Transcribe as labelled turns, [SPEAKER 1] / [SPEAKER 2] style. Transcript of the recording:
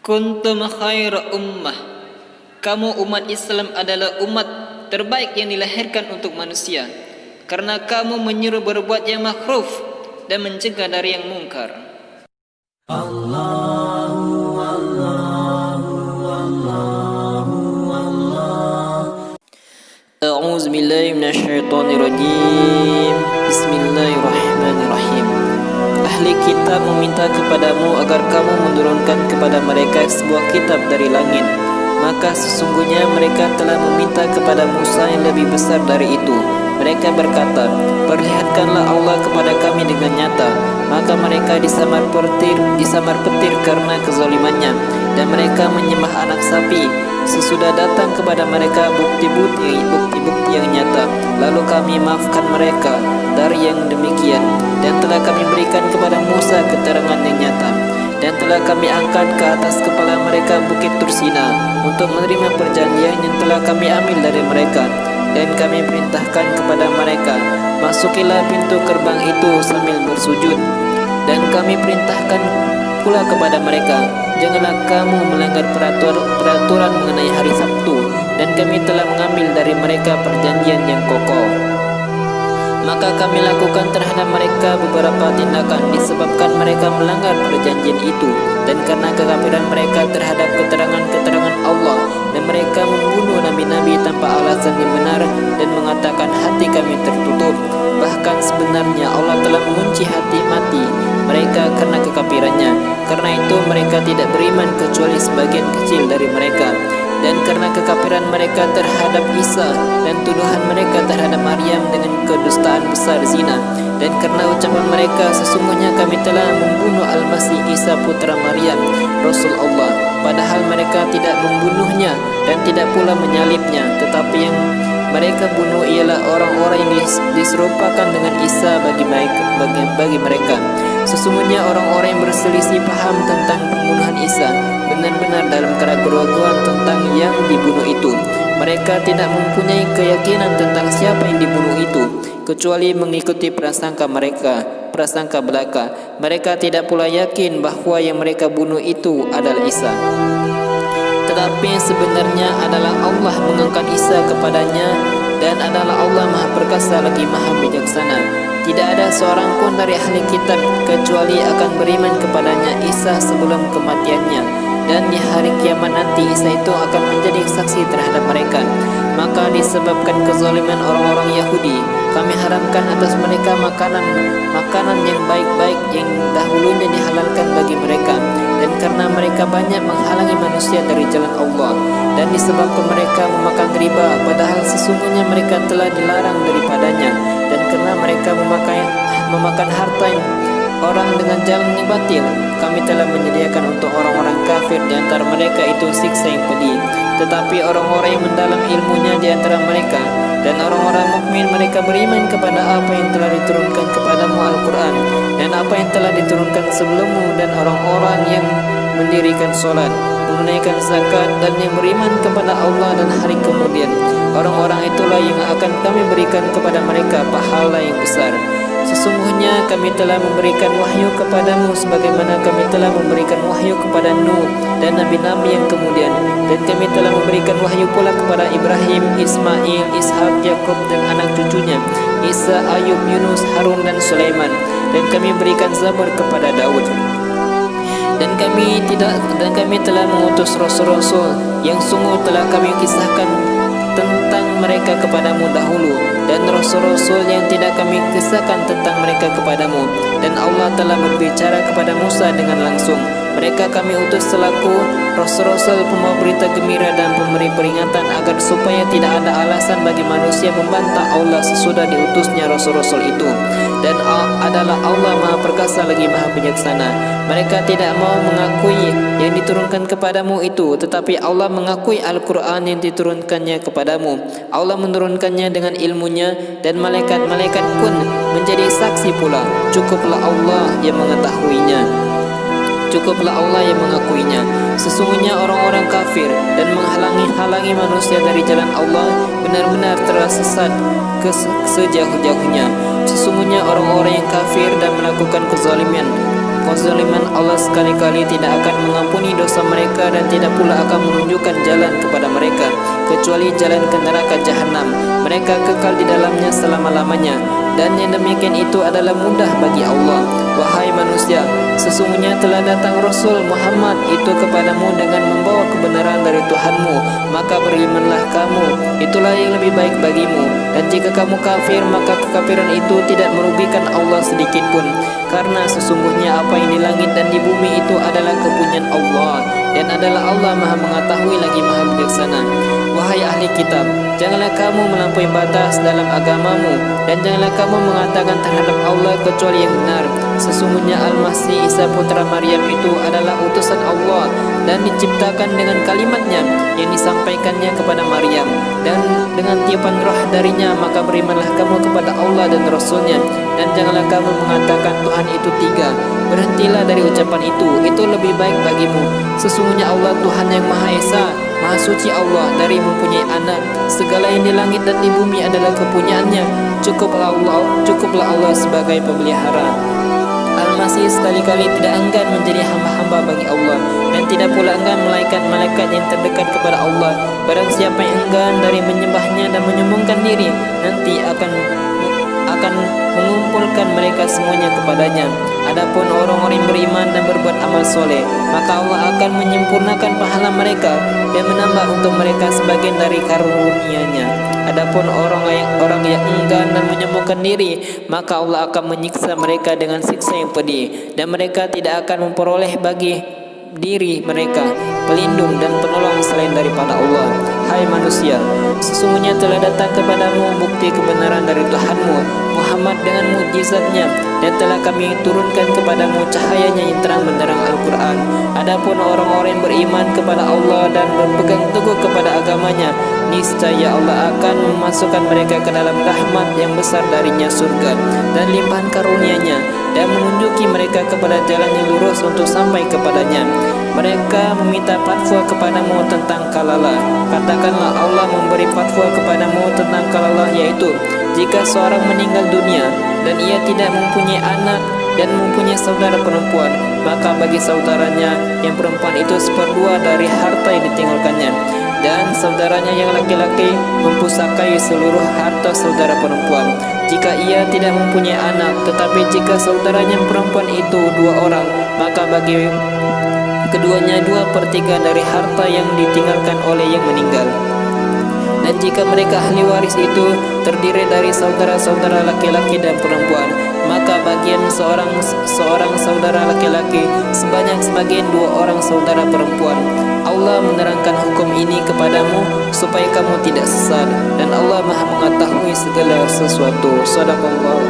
[SPEAKER 1] Kuntum khaira ummah. Kamu umat Islam adalah umat terbaik yang dilahirkan untuk manusia, karena kamu menyuruh berbuat yang makruf dan mencegah dari yang mungkar. Allahu Allahu Allahu Allah. A'udzu billahi minasyaitonir rajim. Bismillahirrahmanirrahim. Ahli kitab meminta kepadamu agar kamu menurunkan kepada mereka sebuah kitab dari langit. Maka sesungguhnya mereka telah meminta kepada Musa yang lebih besar dari itu. Mereka berkata, perlihatkanlah Allah kepada kami dengan nyata. Maka mereka disamar petir karena kezalimannya, dan mereka menyembah anak sapi. Sesudah datang kepada mereka bukti-bukti yang nyata, lalu kami maafkan mereka dari yang demikian, dan telah kami berikan kepada Musa keterangan yang nyata. Dan telah kami angkat ke atas kepala mereka bukit Tursina untuk menerima perjanjian yang telah kami ambil dari mereka. Dan kami perintahkan kepada mereka, masukilah pintu gerbang itu sambil bersujud. Dan kami perintahkan pula kepada mereka, janganlah kamu melanggar peraturan mengenai hari Sabtu. Dan kami telah mengambil dari mereka perjanjian yang kokoh. Maka kami lakukan terhadap mereka beberapa tindakan disebabkan mereka melanggar perjanjian itu, dan karena kekafiran mereka terhadap keterangan-keterangan Allah, dan mereka membunuh nabi-nabi tanpa alasan yang benar dan mengatakan hati kami tertutup. Bahkan sebenarnya Allah telah mengunci hati mati mereka karena kekafirannya. Karena itu mereka tidak beriman kecuali sebagian kecil dari mereka. Dan karena kekafiran mereka terhadap Isa dan tuduhan mereka terhadap Maryam dengan kedustaan besar zina, dan karena ucapan mereka sesungguhnya kami telah membunuh Al-Masih Isa putra Maryam, Rasul Allah, padahal mereka tidak membunuhnya dan tidak pula menyalibnya, tetapi yang mereka bunuh ialah orang-orang yang diserupakan dengan Isa bagi mereka. Sesungguhnya orang-orang yang berselisih paham tentang pembunuhan Isa benar-benar dalam keraguan tentang yang dibunuh itu. Mereka tidak mempunyai keyakinan tentang siapa yang dibunuh itu, kecuali mengikuti prasangka belaka. Mereka tidak pula yakin bahwa yang mereka bunuh itu adalah Isa. Tetapi sebenarnya adalah Allah mengangkat Isa kepadanya, dan adalah Allah Maha Perkasa lagi Maha Bijaksana. Tidak ada seorang pun dari ahli kitab kecuali akan beriman kepadanya Isa sebelum kematiannya, dan di hari kiamat nanti Isa itu akan menjadi saksi terhadap mereka. Maka disebabkan kezaliman orang-orang Yahudi, kami haramkan atas mereka makanan yang baik-baik yang dahulunya dihalalkan bagi mereka. Dan karena mereka banyak menghalangi manusia dari jalan Allah, dan disebabkan mereka memakan riba padahal sesungguhnya mereka telah dilarang daripadanya, dan karena mereka memakan harta orang dengan jalan yang batil, kami telah menyediakan untuk orang-orang kafir di antara mereka itu siksa yang pedih. Tetapi orang-orang yang mendalam ilmunya di antara mereka dan orang-orang mukmin, mereka beriman kepada apa yang telah diturunkan kepadamu Al-Quran dan apa yang telah diturunkan sebelummu, dan orang-orang yang mendirikan solat, menunaikan zakat, dan yang beriman kepada Allah dan hari kemudian, orang-orang itulah yang akan kami berikan kepada mereka pahala yang besar. Sesungguhnya kami telah memberikan wahyu kepadamu sebagaimana kami telah memberikan wahyu kepada Nuh dan nabi-nabi yang kemudian, dan kami telah memberikan wahyu pula kepada Ibrahim, Ismail, Ishak, Yakub dan anak cucunya, Isa, Ayub, Yunus, Harun dan Sulaiman, dan kami berikan Zabur kepada Daud. Dan kami telah mengutus rasul-rasul yang sungguh telah kami kisahkan tentang mereka kepadamu dahulu, dan rasul-rasul yang tidak kami kisahkan tentang mereka kepadamu. Dan Allah telah berbicara kepada Musa dengan langsung. Mereka kami utus selaku rasul-rasul pembawa berita gembira dan pemberi peringatan, agar supaya tidak ada alasan bagi manusia membantah Allah sesudah diutusnya rasul-rasul itu. Dan adalah Allah Maha Perkasa lagi Maha Bijaksana. Mereka tidak mau mengakui yang diturunkan kepadamu itu, tetapi Allah mengakui Al-Quran yang diturunkannya kepadamu. Allah menurunkannya dengan ilmunya, dan malaikat-malaikat pun menjadi saksi pula. Cukuplah Allah yang mengetahuinya. Cukuplah Allah yang mengakuinya. Sesungguhnya orang-orang kafir dan menghalangi manusia dari jalan Allah benar-benar telah sesat ke sejauh-jauhnya. Sesungguhnya orang-orang yang kafir dan melakukan kezaliman Allah sekali-kali tidak akan mengampuni dosa mereka dan tidak pula akan menunjukkan jalan kepada mereka kecuali jalan ke neraka jahanam. Mereka kekal di dalamnya selama-lamanya, dan yang demikian itu adalah mudah bagi Allah. Wahai manusia, sesungguhnya telah datang Rasul Muhammad itu kepadamu dengan membawa kebenaran dari Tuhanmu, maka berimanlah kamu, itulah yang lebih baik bagimu. Dan jika kamu kafir, maka kekafiran itu tidak merugikan Allah sedikit pun, karena sesungguhnya apa yang di langit dan di bumi itu adalah kepunyaan Allah, dan adalah Allah Maha mengetahui lagi Maha bijaksana. Wahai ahli kitab, janganlah kamu melampaui batas dalam agamamu, dan janganlah kamu mengatakan terhadap Allah kecuali yang benar. Sesungguhnya Al-Masih Isa putra Maryam itu adalah utusan Allah dan diciptakan dengan kalimatnya yang disampaikannya kepada Maryam, dan dengan tiupan roh darinya. Maka berimanlah kamu kepada Allah dan Rasulnya, dan janganlah kamu mengatakan Tuhan itu tiga. Berhentilah dari ucapan itu lebih baik bagimu. Sesungguhnya Allah Tuhan yang Maha Esa, Maha suci Allah dari mempunyai anak. Segala yang di langit dan di bumi adalah kepunyaannya. Cukuplah Allah sebagai pemelihara. Al-Masih sekali-kali tidak enggan menjadi hamba-hamba bagi Allah, dan tidak pula enggan malaikat-malaikat yang terdekat kepada Allah. Barang siapa yang enggan dari menyembahnya dan menyombongkan diri, nanti akan mengumpulkan mereka semuanya kepadanya. Adapun orang-orang yang beriman dan berbuat amal soleh, maka Allah akan menyempurnakan pahala mereka dan menambah untuk mereka sebagian dari karunia-Nya. Adapun orang yang enggan dan menyombongkan diri, maka Allah akan menyiksa mereka dengan siksa yang pedih, dan mereka tidak akan memperoleh bagi diri mereka pelindung dan penolong selain daripada Allah. Hai manusia, sesungguhnya telah datang kepadamu bukti kebenaran dari Tuhanmu Muhammad dengan mukjizatnya, dan telah kami turunkan kepadamu cahayanya yang terang benderang Al-Quran. Adapun orang-orang yang beriman kepada Allah dan berpegang teguh kepada agamanya, niscaya Allah akan memasukkan mereka ke dalam rahmat yang besar darinya, surga dan limpahan karunia-Nya, dan menunjuki mereka kepada jalan yang lurus untuk sampai kepadanya. Mereka meminta fatwa kepadamu tentang kalalah. Katakanlah, Allah memberi fatwa kepadamu tentang kalalah, yaitu jika seorang meninggal dunia dan ia tidak mempunyai anak dan mempunyai saudara perempuan, maka bagi saudaranya yang perempuan itu seperdua dari harta yang ditinggalkannya, dan saudaranya yang laki-laki mempusakai seluruh harta saudara perempuan jika ia tidak mempunyai anak. Tetapi jika saudaranya perempuan itu dua orang, maka bagi keduanya 2/3 dari harta yang ditinggalkan oleh yang meninggal. Dan jika mereka ahli waris itu terdiri dari saudara-saudara laki-laki dan perempuan, maka bagian seorang saudara laki-laki sebagian 2 orang saudara perempuan. Allah menerangkan hukum ini kepadamu supaya kamu tidak sesat, dan Allah Maha mengetahui segala sesuatu. Shadaqallahu.